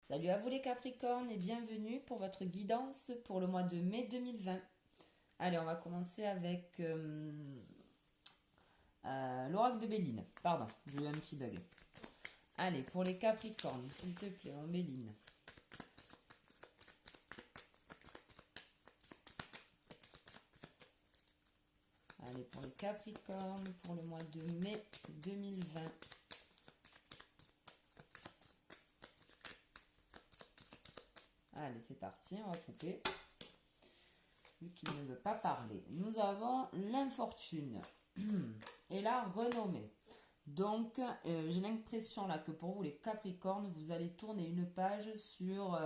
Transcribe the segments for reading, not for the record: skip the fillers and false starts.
Salut à vous les Capricornes et bienvenue pour votre guidance pour le mois de mai 2020. Allez, on va commencer avec l'oracle de Béline. Pardon, j'ai eu un petit bug. Allez, pour les Capricornes, s'il te plaît, en Béline. Allez, pour les Capricornes, pour le mois de mai 2020. Allez, c'est parti, on va couper. Vu qu'il ne veut pas parler. Nous avons l'infortune et la renommée. Donc, j'ai l'impression là que pour vous, les Capricornes, vous allez tourner une page sur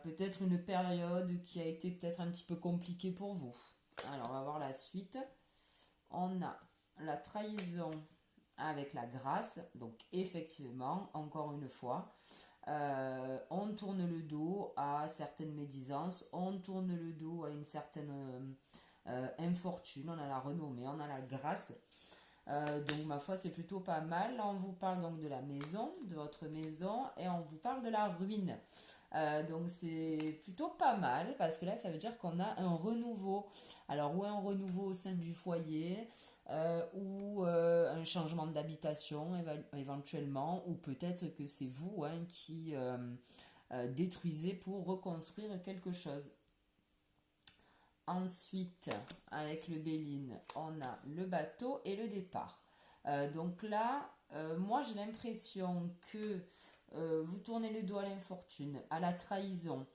peut-être une période qui a été peut-être un petit peu compliquée pour vous. Alors, on va voir la suite. On a la trahison avec la grâce. Donc, effectivement, encore une fois, on tourne le dos à certaines médisances, on tourne le dos à une certaine infortune, on a la renommée, on a la grâce. Donc ma foi c'est plutôt pas mal. Là, on vous parle donc de la maison, de votre maison, et on vous parle de la ruine. Donc c'est plutôt pas mal parce que là ça veut dire qu'on a un renouveau. Alors ou un renouveau au sein du foyer, ou un changement d'habitation éventuellement, ou peut-être que c'est vous qui détruisez pour reconstruire quelque chose. Ensuite, avec le Béline, on a le bateau et le départ. Donc là, moi j'ai l'impression que vous tournez le dos à l'infortune, à la trahison,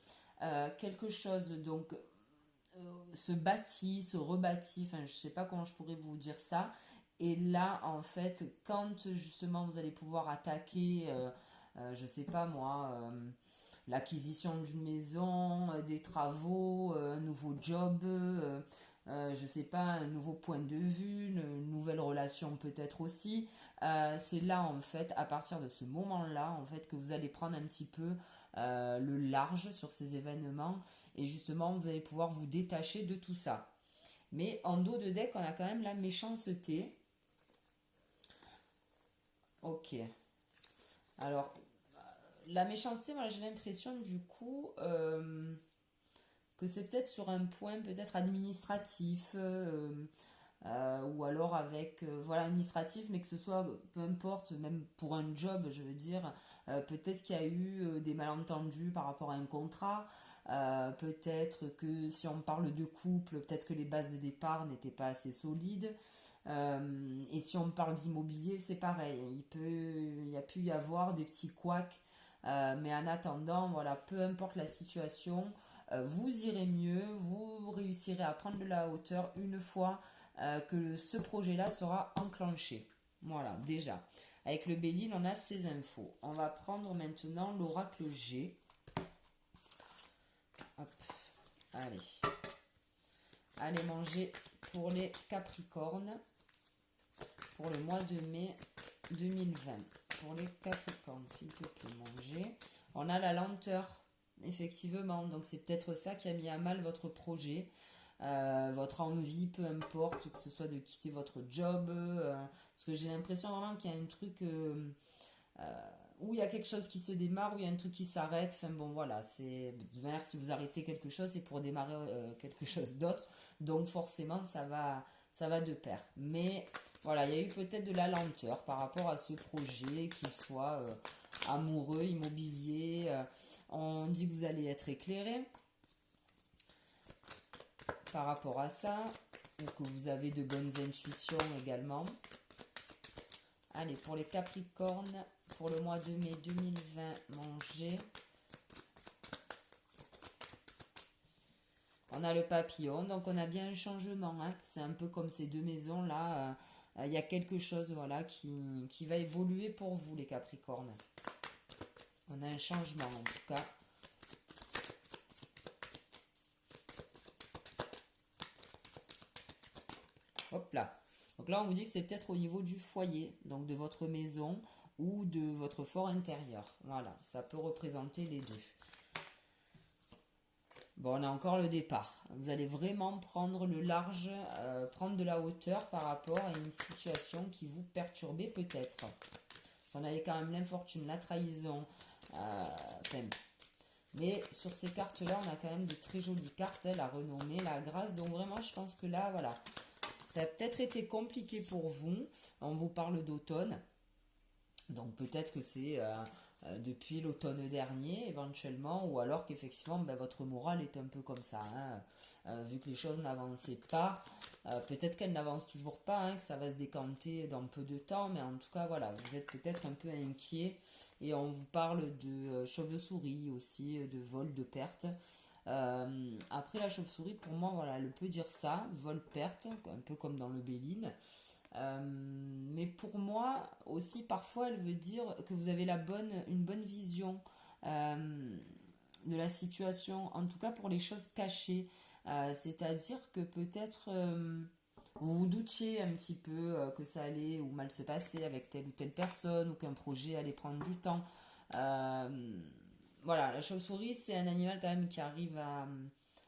quelque chose donc se bâtit, se rebâtit, enfin je sais pas comment je pourrais vous dire ça. Et là en fait, quand justement vous allez pouvoir attaquer, je sais pas moi, l'acquisition d'une maison, des travaux, un nouveau job, je sais pas, un nouveau point de vue, une nouvelle relation peut-être aussi. C'est là en fait, à partir de ce moment-là, en fait, que vous allez prendre un petit peu le large sur ces événements et justement vous allez pouvoir vous détacher de tout ça. Mais en dos de deck, on a quand même la méchanceté. Ok. Alors, la méchanceté, moi j'ai l'impression du coup que c'est peut-être sur un point peut-être administratif, ou alors avec voilà administratif, mais que ce soit peu importe, même pour un job je veux dire, peut-être qu'il y a eu des malentendus par rapport à un contrat, peut-être que si on parle de couple, peut-être que les bases de départ n'étaient pas assez solides. Et si on parle d'immobilier, c'est pareil, il y a pu y avoir des petits couacs, mais en attendant, voilà, peu importe la situation, vous irez mieux, vous réussirez à prendre de la hauteur une fois que ce projet-là sera enclenché. Voilà, déjà. Avec le Béline, on a ces infos. On va prendre maintenant l'oracle G. Hop, allez. Allez manger pour les Capricornes pour le mois de mai 2020. Pour les Capricornes, s'il te plaît, manger. On a la lenteur, effectivement. Donc c'est peut-être ça qui a mis à mal votre projet. Votre envie, peu importe, que ce soit de quitter votre job, parce que j'ai l'impression vraiment qu'il y a un truc où il y a quelque chose qui se démarre, où il y a un truc qui s'arrête. Enfin bon, voilà, c'est de manière, si vous arrêtez quelque chose, c'est pour démarrer quelque chose d'autre. Donc forcément, ça va de pair. Mais voilà, il y a eu peut-être de la lenteur par rapport à ce projet, qu'il soit amoureux, immobilier. On dit que vous allez être éclairé par rapport à ça, ou que vous avez de bonnes intuitions également. Allez, pour les Capricornes, pour le mois de mai 2020, manger. On a le papillon, donc on a bien un changement. C'est un peu comme ces deux maisons-là. Il y a quelque chose voilà, qui va évoluer pour vous, les Capricornes. On a un changement, en tout cas. Hop là. Donc là, on vous dit que c'est peut-être au niveau du foyer, donc de votre maison ou de votre fort intérieur. Voilà, ça peut représenter les deux. Bon, on a encore le départ. Vous allez vraiment prendre le large, prendre de la hauteur par rapport à une situation qui vous perturbait peut-être. On avait quand même l'infortune, la trahison, Enfin, mais sur ces cartes-là, on a quand même de très jolies cartes, la renommée, la grâce. Donc vraiment, je pense que là, voilà, ça a peut-être été compliqué pour vous. On vous parle d'automne. Donc peut-être que c'est depuis l'automne dernier éventuellement, ou alors qu'effectivement ben, votre morale est un peu comme ça, hein. Vu que les choses n'avançaient pas, peut-être qu'elles n'avancent toujours pas, hein, que ça va se décanter dans peu de temps, mais en tout cas voilà, vous êtes peut-être un peu inquiet et on vous parle de chauve-souris aussi, de vol, de perte. Après la chauve-souris, pour moi, voilà, elle peut dire ça, vol-perte, un peu comme dans le Béline. Mais pour moi aussi parfois elle veut dire que vous avez une bonne vision de la situation, en tout cas pour les choses cachées. C'est-à-dire que peut-être vous vous doutiez un petit peu que ça allait ou mal se passer avec telle ou telle personne, ou qu'un projet allait prendre du temps. Voilà, la chauve-souris c'est un animal quand même qui arrive à...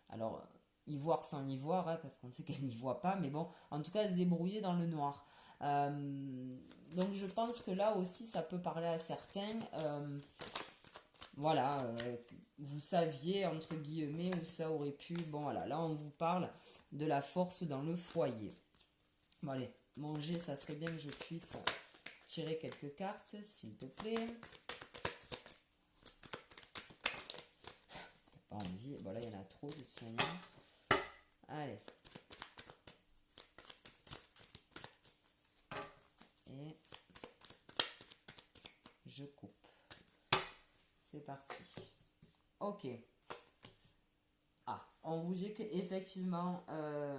Alors, y voir sans y voir, hein, parce qu'on sait qu'elle n'y voit pas, mais bon, en tout cas, elle se débrouiller dans le noir. Donc, je pense que là aussi, ça peut parler à certains. Voilà, vous saviez, entre guillemets, où ça aurait pu. Bon, voilà, là, on vous parle de la force dans le foyer. Bon, allez, manger, ça serait bien que je puisse tirer quelques cartes, s'il te plaît. Pas envie, voilà, il y en a trop de ce moment. Allez. Et je coupe. C'est parti. Ok. Ah, on vous dit qu'effectivement,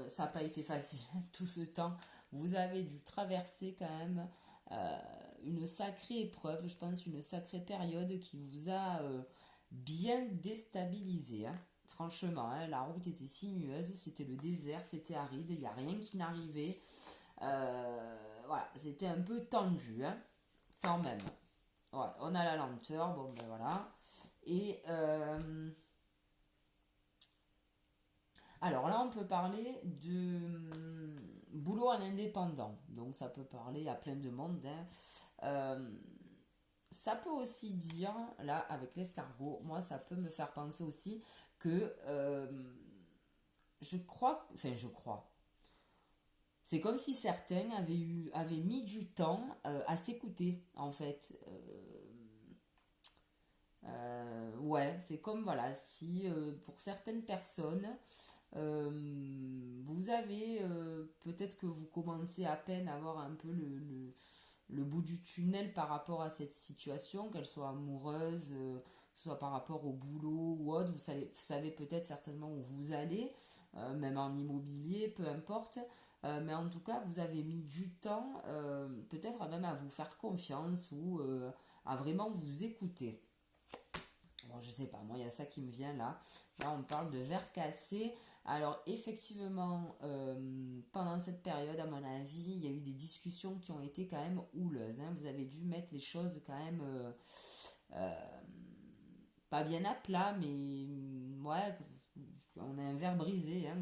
ça n'a pas été facile tout ce temps. Vous avez dû traverser quand même une sacrée épreuve, je pense, une sacrée période qui vous a bien déstabilisé, hein. Franchement, hein, la route était sinueuse, c'était le désert, c'était aride, il n'y a rien qui n'arrivait. Voilà, c'était un peu tendu, hein, quand même. Ouais, on a la lenteur, bon ben voilà. Et alors là, on peut parler de boulot en indépendant. Donc ça peut parler à plein de monde, hein. Ça peut aussi dire, là, avec l'escargot, moi, ça peut me faire penser aussi que je crois. C'est comme si certains avaient mis du temps à s'écouter, en fait. Ouais, c'est comme, voilà, si pour certaines personnes, vous avez, peut-être que vous commencez à peine à avoir un peu le bout du tunnel par rapport à cette situation, qu'elle soit amoureuse, que ce soit par rapport au boulot ou autre, vous savez peut-être certainement où vous allez, même en immobilier, peu importe. Mais en tout cas, vous avez mis du temps, peut-être même à vous faire confiance ou à vraiment vous écouter. Bon, je sais pas, moi il y a ça qui me vient là. Là, on parle de verre cassé. Alors, effectivement, pendant cette période, à mon avis, il y a eu des discussions qui ont été quand même houleuses, hein. Vous avez dû mettre les choses quand même pas bien à plat, mais ouais, on a un verre brisé, hein.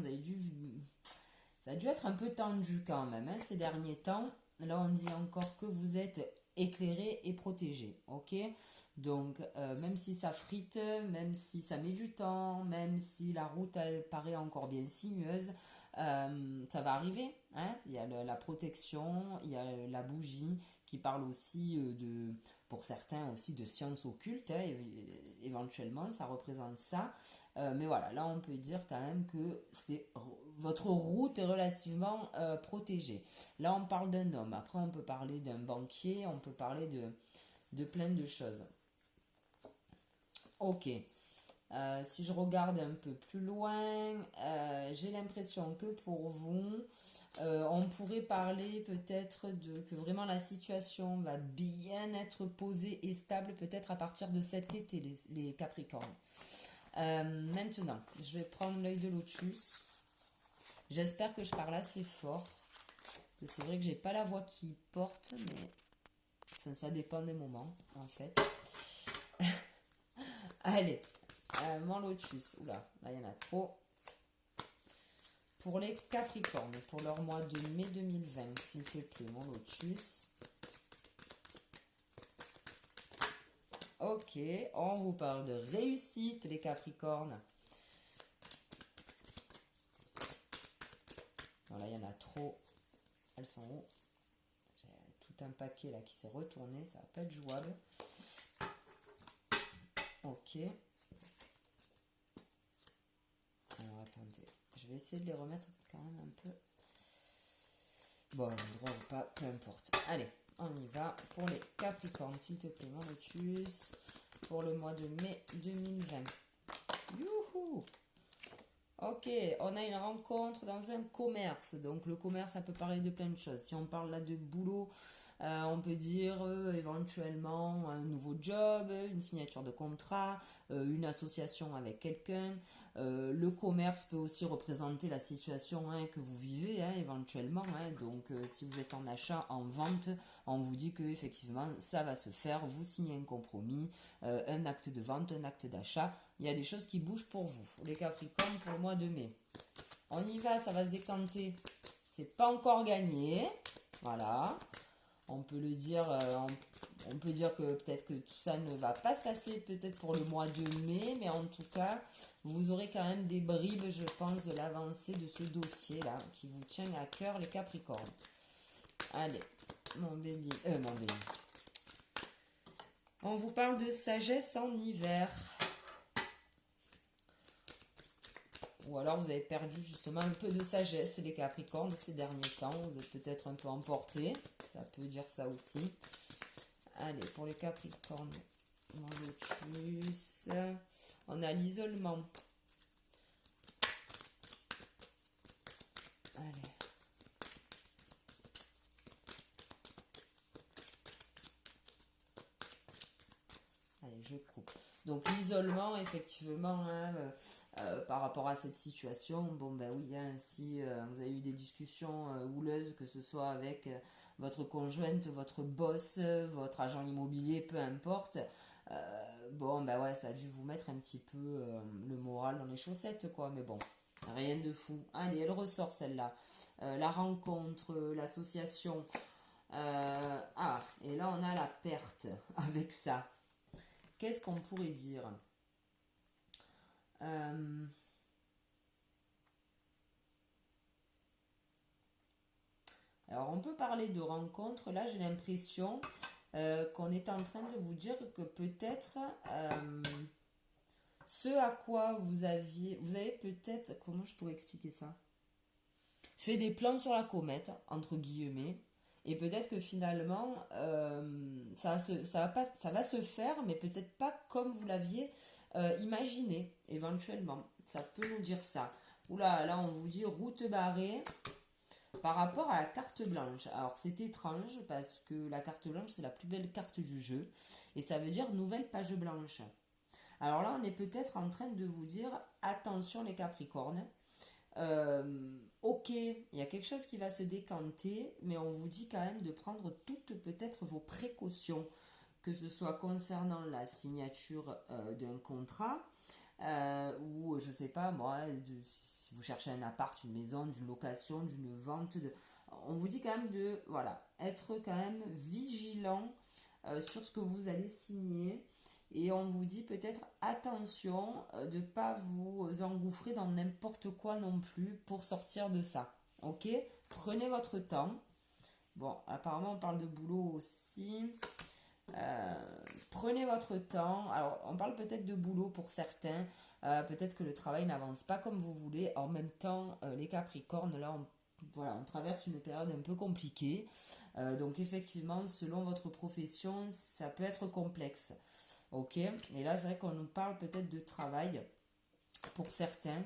Ça a dû être un peu tendu quand même, hein, ces derniers temps. Là, on dit encore que vous êtes éclairé et protégé, ok? Donc, même si ça frite, même si ça met du temps, même si la route, elle paraît encore bien sinueuse, ça va arriver, hein. Il y a la protection, il y a la bougie qui parle aussi pour certains aussi de sciences occultes, hein, éventuellement, ça représente ça. Mais voilà, là on peut dire quand même que votre route est relativement protégée. Là on parle d'un homme, après on peut parler d'un banquier, on peut parler de plein de choses. Ok. Si je regarde un peu plus loin, j'ai l'impression que pour vous, on pourrait parler peut-être que vraiment la situation va bien être posée et stable peut-être à partir de cet été, les Capricornes. Maintenant, je vais prendre l'œil de lotus. J'espère que je parle assez fort. C'est vrai que j'ai pas la voix qui porte, mais enfin, ça dépend des moments en fait. Allez, mon lotus. Oula, là il y en a trop. Pour les Capricornes, pour leur mois de mai 2020, s'il te plaît, mon lotus. Ok, on vous parle de réussite, les Capricornes. Voilà, il y en a trop. Elles sont où? J'ai tout un paquet là qui s'est retourné, ça va pas être jouable. Ok. Alors attendez, je vais essayer de les remettre quand même un peu. Bon, l'endroit ou pas, peu importe. Allez, on y va pour les Capricornes, s'il te plaît, mon lotus, pour le mois de mai 2020. Youhou! Ok, on a une rencontre dans un commerce. Donc le commerce, ça peut parler de plein de choses. Si on parle là de boulot, on peut dire éventuellement un nouveau job, une signature de contrat, une association avec quelqu'un. Le commerce peut aussi représenter la situation que vous vivez éventuellement. Donc si vous êtes en achat, en vente, on vous dit que effectivement ça va se faire. Vous signez un compromis, un acte de vente, un acte d'achat. Il y a des choses qui bougent pour vous, les Capricornes, pour le mois de mai. On y va, ça va se décanter. C'est pas encore gagné. Voilà. On peut le dire, on peut dire que peut-être que tout ça ne va pas se passer peut-être pour le mois de mai, mais en tout cas, vous aurez quand même des bribes, je pense, de l'avancée de ce dossier-là, qui vous tient à cœur, les Capricornes. Allez, mon baby. On vous parle de sagesse en hiver. Ou alors vous avez perdu justement un peu de sagesse, les Capricornes, ces derniers temps. Vous êtes peut-être un peu emportés. Ça peut dire ça aussi. Allez, pour les Capricornes, mon lotus. On a l'isolement. Allez. Allez, je coupe. Donc l'isolement, effectivement, par rapport à cette situation, bon ben oui, si vous avez eu des discussions houleuses, que ce soit avec votre conjointe, votre boss, votre agent immobilier, peu importe, bon ben ouais, ça a dû vous mettre un petit peu le moral dans les chaussettes, quoi, mais bon, rien de fou. Allez, elle ressort celle-là. La rencontre, l'association. Et là on a la perte avec ça. Qu'est-ce qu'on pourrait dire? Alors, on peut parler de rencontres. Là, j'ai l'impression qu'on est en train de vous dire que peut-être ce à quoi vous avez peut-être, comment je pourrais expliquer ça? Fait des plans sur la comète, entre guillemets, et peut-être que finalement, ça va se faire, mais peut-être pas comme vous l'aviez imaginé, éventuellement. Ça peut nous dire ça. Oula, là, on vous dit route barrée par rapport à la carte blanche. Alors, c'est étrange parce que la carte blanche, c'est la plus belle carte du jeu. Et ça veut dire nouvelle page blanche. Alors là, on est peut-être en train de vous dire, attention les Capricornes. Ok, il y a quelque chose qui va se décanter, mais on vous dit quand même de prendre toutes peut-être vos précautions, que ce soit concernant la signature d'un contrat, ou je sais pas moi, si vous cherchez un appart, une maison, d'une location, d'une vente, on vous dit quand même de voilà, être quand même vigilant sur ce que vous allez signer. Et on vous dit peut-être attention de ne pas vous engouffrer dans n'importe quoi non plus pour sortir de ça. Ok? Prenez votre temps. Bon, apparemment on parle de boulot aussi. Prenez votre temps. Alors, on parle peut-être de boulot pour certains. Peut-être que le travail n'avance pas comme vous voulez. En même temps, les Capricornes, là, on traverse une période un peu compliquée. Donc, effectivement, selon votre profession, ça peut être complexe. Ok, et là c'est vrai qu'on nous parle peut-être de travail pour certains.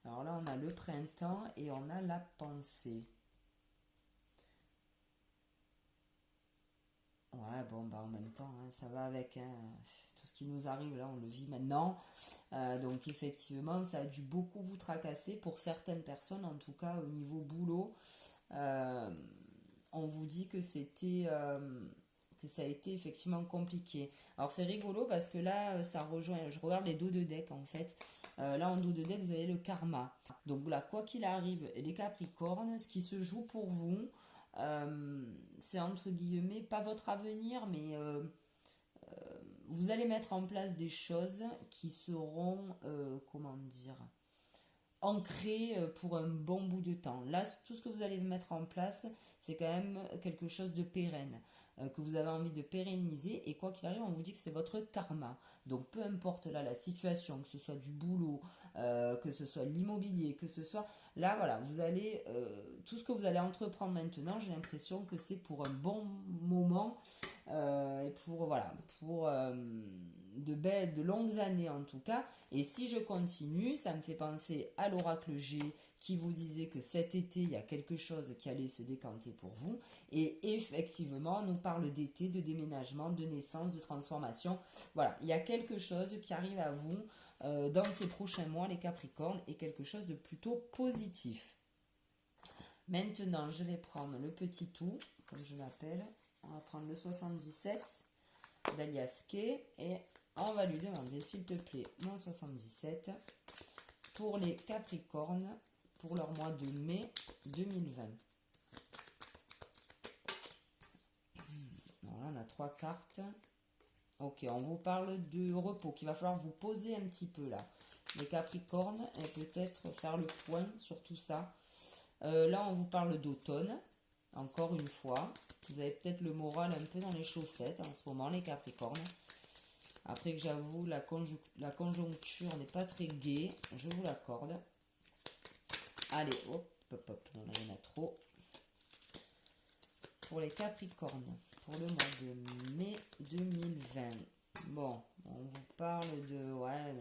Alors là on a le printemps et on a la pensée. Ouais, bon bah en même temps ça va avec tout ce qui nous arrive là, on le vit maintenant. Donc effectivement ça a dû beaucoup vous tracasser pour certaines personnes, en tout cas au niveau boulot. On vous dit que que ça a été effectivement compliqué. Alors c'est rigolo parce que là, ça rejoint, je regarde les dos de deck en fait. Là en dos de deck, vous avez le karma. Donc là, quoi qu'il arrive, les Capricornes, ce qui se joue pour vous, c'est entre guillemets, pas votre avenir, mais vous allez mettre en place des choses qui seront, comment dire, ancré pour un bon bout de temps. Là, tout ce que vous allez mettre en place, c'est quand même quelque chose de pérenne, que vous avez envie de pérenniser. Et quoi qu'il arrive, on vous dit que c'est votre karma. Donc, peu importe là la situation, que ce soit du boulot, que ce soit l'immobilier, que ce soit... Là, voilà, vous allez... tout ce que vous allez entreprendre maintenant, j'ai l'impression que c'est pour un bon moment et pour, voilà, pour de longues années en tout cas. Et si je continue, ça me fait penser à l'oracle G qui vous disait que cet été, il y a quelque chose qui allait se décanter pour vous. Et effectivement, on nous parle d'été, de déménagement, de naissance, de transformation. Voilà, il y a quelque chose qui arrive à vous dans ces prochains mois, les Capricornes, et quelque chose de plutôt positif. Maintenant, je vais prendre le petit tout, comme je l'appelle. On va prendre le 77 d'Alias Kay et on va lui demander, s'il te plaît, mon 77 pour les Capricornes pour leur mois de mai 2020. Alors là, on a 3 cartes. Ok, on vous parle de repos, qu'il va falloir vous poser un petit peu là. Les Capricornes, et peut-être faire le point sur tout ça. Là, on vous parle d'automne, encore une fois. Vous avez peut-être le moral un peu dans les chaussettes en ce moment, les Capricornes. Après que j'avoue, la conjoncture n'est pas très gaie, je vous l'accorde. Allez, hop, hop, hop, non, là, il y en a trop. Pour les Capricornes, pour le mois de mai 2020. Bon, on vous parle de... Ouais,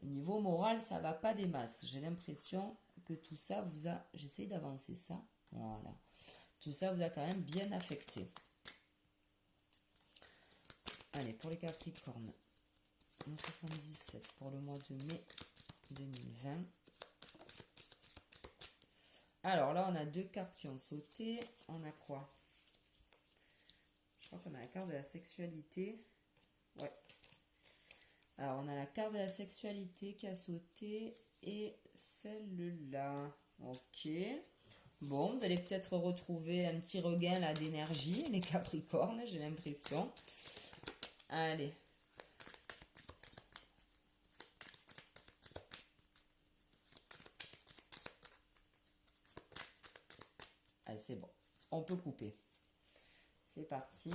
au niveau moral, ça va pas des masses. J'ai l'impression que tout ça vous a... J'essaye d'avancer ça. Voilà. Tout ça vous a quand même bien affecté. Allez, pour les Capricornes, 77 pour le mois de mai 2020. Alors là, on a 2 cartes qui ont sauté. On a quoi? Je crois qu'on a la carte de la sexualité. Ouais. Alors, on a la carte de la sexualité qui a sauté et celle-là. Ok. Bon, vous allez peut-être retrouver un petit regain là d'énergie, les Capricornes, j'ai l'impression. Allez. Allez, c'est bon. On peut couper. C'est parti.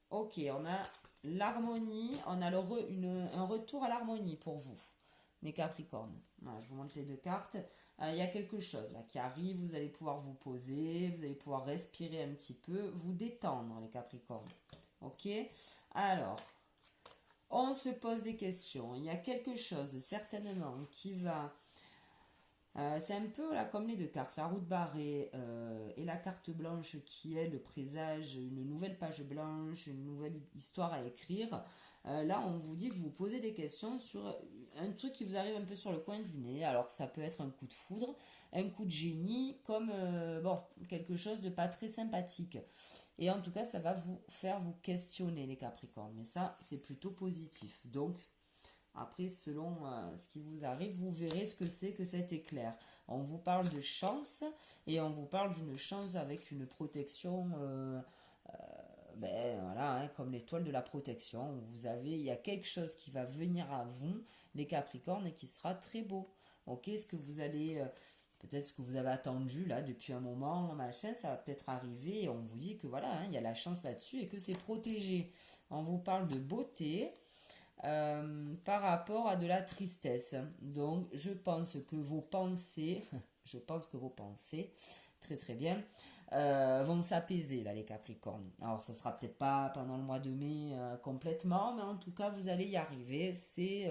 Ok, on a l'harmonie. On a un retour à l'harmonie pour vous, les Capricornes. Voilà, je vous montre les 2 cartes. Il y a quelque chose là qui arrive. Vous allez pouvoir vous poser. Vous allez pouvoir respirer un petit peu. Vous détendre, les Capricornes. Ok. Alors, on se pose des questions. Il y a quelque chose certainement qui va... c'est un peu là, comme les 2 cartes, la route barrée et la carte blanche qui est le présage, une nouvelle page blanche, une nouvelle histoire à écrire. Là, on vous dit que vous posez des questions sur un truc qui vous arrive un peu sur le coin du nez. Alors, ça peut être un coup de foudre, un coup de génie, comme bon, quelque chose de pas très sympathique. Et en tout cas, ça va vous faire vous questionner, les Capricornes. Mais ça, c'est plutôt positif. Donc, après, selon ce qui vous arrive, vous verrez ce que c'est que cet éclair. On vous parle de chance et on vous parle d'une chance avec une protection, ben voilà, hein, comme l'étoile de la protection. Il y a quelque chose qui va venir à vous, les Capricornes, et qui sera très beau. Ok, ce que vous allez, peut-être ce que vous avez attendu là depuis un moment, machin, ça va peut-être arriver. Et on vous dit que voilà, hein, il y a la chance là-dessus et que c'est protégé. On vous parle de beauté. Par rapport à de la tristesse. Donc, je pense que vos pensées, très très bien, vont s'apaiser là, les Capricornes. Alors, ça sera peut-être pas pendant le mois de mai complètement, mais en tout cas, vous allez y arriver. C'est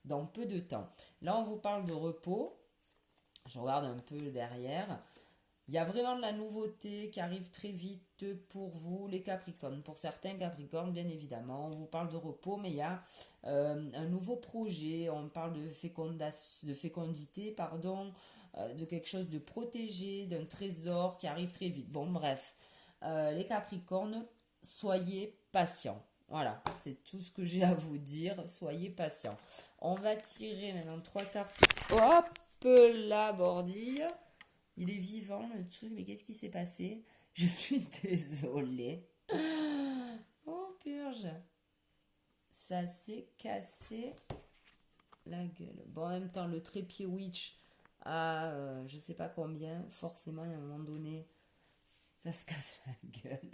dans peu de temps. Là, on vous parle de repos. Je regarde un peu derrière. Il y a vraiment de la nouveauté qui arrive très vite pour vous, les Capricornes. Pour certains Capricornes, bien évidemment, on vous parle de repos, mais il y a un nouveau projet. On parle de fécondité, pardon, de quelque chose de protégé, d'un trésor qui arrive très vite. Bon, bref, les Capricornes, soyez patients. Voilà, c'est tout ce que j'ai à vous dire. Soyez patients. On va tirer maintenant 3 cartes. Hop là, bordille. Il est vivant le truc, mais qu'est-ce qui s'est passé? Je suis désolée. Oh purge. ça s'est cassé la gueule. Bon, en même temps, le trépied Witch à je sais pas combien, forcément, à un moment donné, ça se casse la gueule.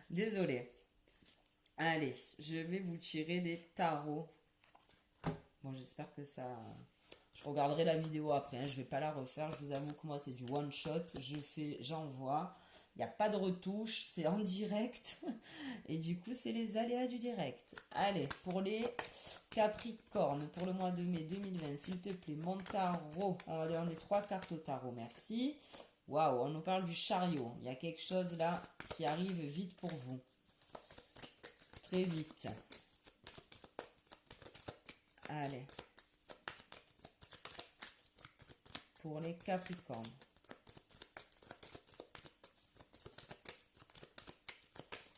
Désolée. Allez, je vais vous tirer les tarots. Bon, j'espère que ça... Je regarderai la vidéo après, hein. Je vais pas la refaire. Je vous avoue que moi, c'est du one shot. J'envoie. Il n'y a pas de retouche, c'est en direct. Et du coup, c'est les aléas du direct. Allez, pour les Capricornes, pour le mois de mai 2020, s'il te plaît, mon tarot. On va demander 3 cartes au tarot, merci. Waouh, on nous parle du chariot. Il y a quelque chose là qui arrive vite pour vous. Très vite. Allez. Pour les Capricornes.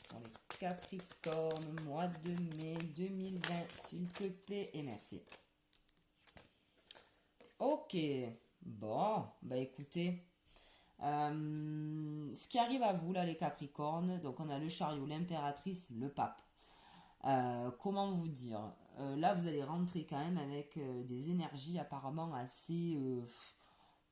Pour les Capricornes, mois de mai 2020, s'il te plaît, et merci. Ok. Bon, bah écoutez. Ce qui arrive à vous, là, les Capricornes, donc on a le chariot, l'impératrice, le pape. Comment vous dire, là vous allez rentrer quand même avec des énergies apparemment assez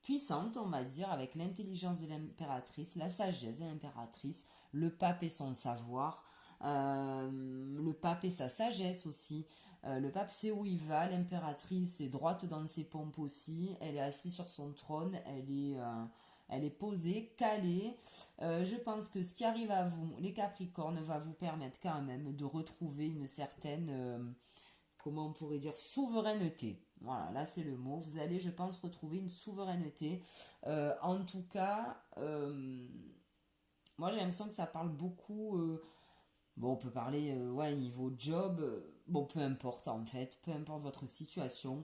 puissantes, on va dire, avec l'intelligence de l'impératrice, la sagesse de l'impératrice, le pape et son savoir, le pape et sa sagesse aussi. Le pape sait où il va, l'impératrice est droite dans ses pompes aussi, elle est assise sur son trône, elle est posée, calée. Je pense que ce qui arrive à vous, les Capricornes, va vous permettre quand même de retrouver une certaine, comment on pourrait dire, souveraineté. Voilà, là c'est le mot. Vous allez, je pense, retrouver une souveraineté. En tout cas, moi j'ai l'impression que ça parle beaucoup. Bon, on peut parler, ouais, niveau job. Bon, peu importe en fait, peu importe votre situation.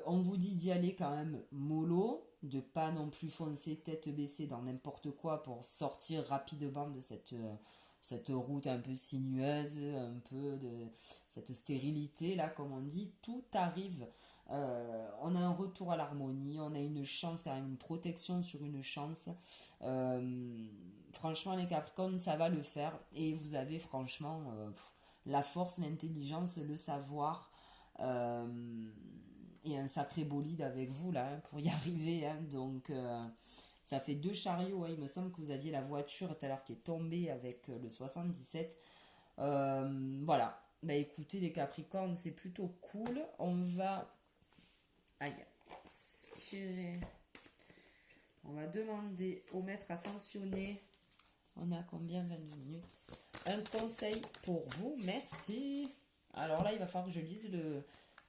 On vous dit d'y aller quand même mollo, de pas non plus foncer tête baissée dans n'importe quoi pour sortir rapidement de cette route un peu sinueuse, un peu de cette stérilité là, comme on dit. Tout arrive. On a un retour à l'harmonie, on a une chance, quand même une protection sur une chance. Franchement, les Capricornes, ça va le faire. Et vous avez franchement la force, l'intelligence, le savoir. Et un sacré bolide avec vous là, hein, pour y arriver, hein. Donc ça fait 2 chariots, hein. Il me semble que vous aviez la voiture tout à l'heure qui est tombée avec le 77. Voilà, bah écoutez les Capricornes, c'est plutôt cool. On va tirer, on va demander au maître ascensionné, on a combien, 22 minutes, un conseil pour vous, merci. Alors là il va falloir que je lise le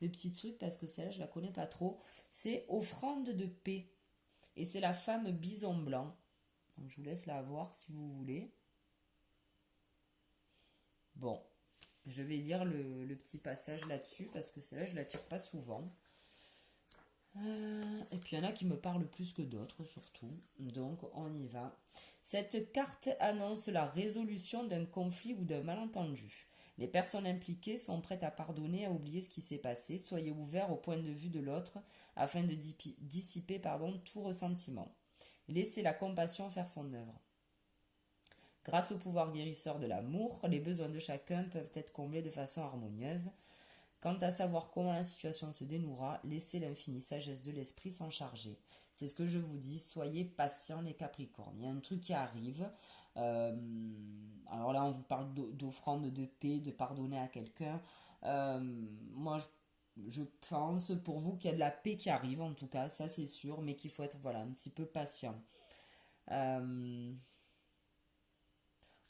petit truc parce que celle-là je la connais pas trop. C'est offrande de paix et c'est la femme bison blanc. Donc je vous laisse la voir si vous voulez. Bon, je vais lire le petit passage là-dessus parce que celle-là je la tire pas souvent. Et puis il y en a qui me parlent plus que d'autres surtout. Donc on y va. Cette carte annonce la résolution d'un conflit ou d'un malentendu. Les personnes impliquées sont prêtes à pardonner, à oublier ce qui s'est passé. Soyez ouverts au point de vue de l'autre afin de dissiper tout ressentiment. Laissez la compassion faire son œuvre. Grâce au pouvoir guérisseur de l'amour, les besoins de chacun peuvent être comblés de façon harmonieuse. Quant à savoir comment la situation se dénouera, laissez l'infinie sagesse de l'esprit s'en charger. C'est ce que je vous dis, soyez patients les Capricornes. Il y a un truc qui arrive. Alors là, on vous parle d'offrande de paix, de pardonner à quelqu'un. Moi, je pense pour vous qu'il y a de la paix qui arrive, en tout cas, ça c'est sûr, mais qu'il faut être voilà, un petit peu patient.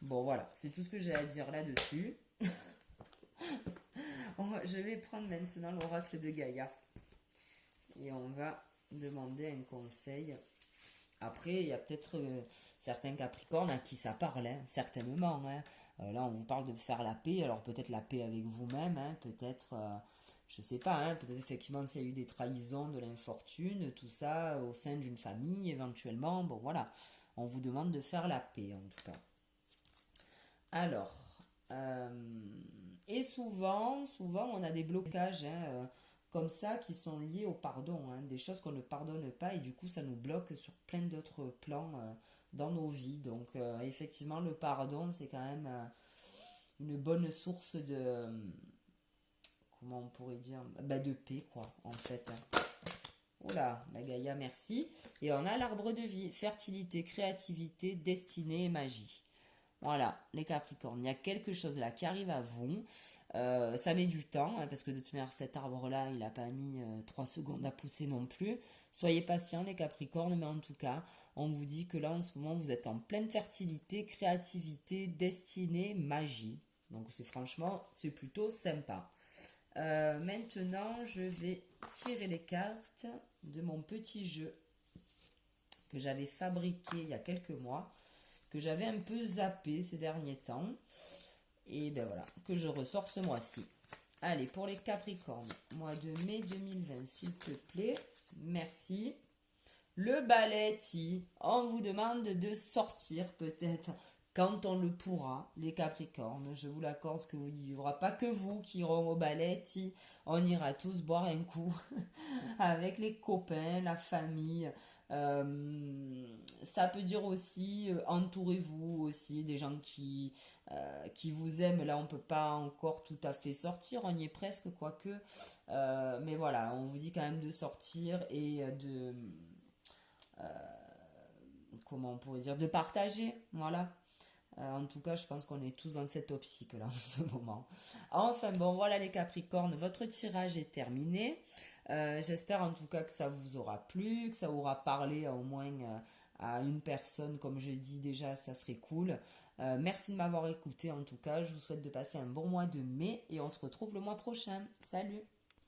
Bon, voilà, c'est tout ce que j'ai à dire là-dessus. Je vais prendre maintenant l'oracle de Gaïa. Et on va demander un conseil. Après, il y a peut-être certains Capricornes à qui ça parle, hein, certainement. Hein. Là, on vous parle de faire la paix. Alors peut-être la paix avec vous-même, hein, peut-être, je sais pas, hein, peut-être effectivement s'il y a eu des trahisons, de l'infortune, tout ça, au sein d'une famille, éventuellement. Bon, voilà, on vous demande de faire la paix, en tout cas. Alors, et souvent, on a des blocages, hein, comme ça qui sont liés au pardon, hein, des choses qu'on ne pardonne pas et du coup ça nous bloque sur plein d'autres plans dans nos vies. Donc effectivement le pardon c'est quand même une bonne source de, comment on pourrait dire, de paix, quoi, en fait. Oula, la Gaïa, merci. Et on a l'arbre de vie, fertilité, créativité, destinée et magie. Voilà, les Capricornes, il y a quelque chose là qui arrive à vous. Ça met du temps, hein, parce que de toute manière, cet arbre-là, il n'a pas mis 3 secondes à pousser non plus. Soyez patients, les Capricornes, mais en tout cas, on vous dit que là, en ce moment, vous êtes en pleine fertilité, créativité, destinée, magie. Donc, c'est plutôt sympa. Maintenant, je vais tirer les cartes de mon petit jeu que j'avais fabriqué il y a quelques mois, que j'avais un peu zappé ces derniers temps. Et ben voilà, que je ressors ce mois-ci. Allez, pour les Capricornes, mois de mai 2020, s'il te plaît. Merci. Le balletti, on vous demande de sortir peut-être quand on le pourra, les Capricornes. Je vous l'accorde qu'il n'y aura pas que vous qui iront au balletti. On ira tous boire un coup avec les copains, la famille. Ça peut dire aussi, entourez-vous aussi des gens qui vous aiment. Là, on peut pas encore tout à fait sortir, on y est presque, quoique. Mais voilà, on vous dit quand même de sortir et comment on pourrait dire, de partager. Voilà. En tout cas, je pense qu'on est tous dans cette optique-là en ce moment. Enfin, bon, voilà les Capricornes, votre tirage est terminé. J'espère en tout cas que ça vous aura plu, que ça aura parlé au moins à une personne, comme je dis déjà, ça serait cool. Merci de m'avoir écouté en tout cas, je vous souhaite de passer un bon mois de mai et on se retrouve le mois prochain. Salut!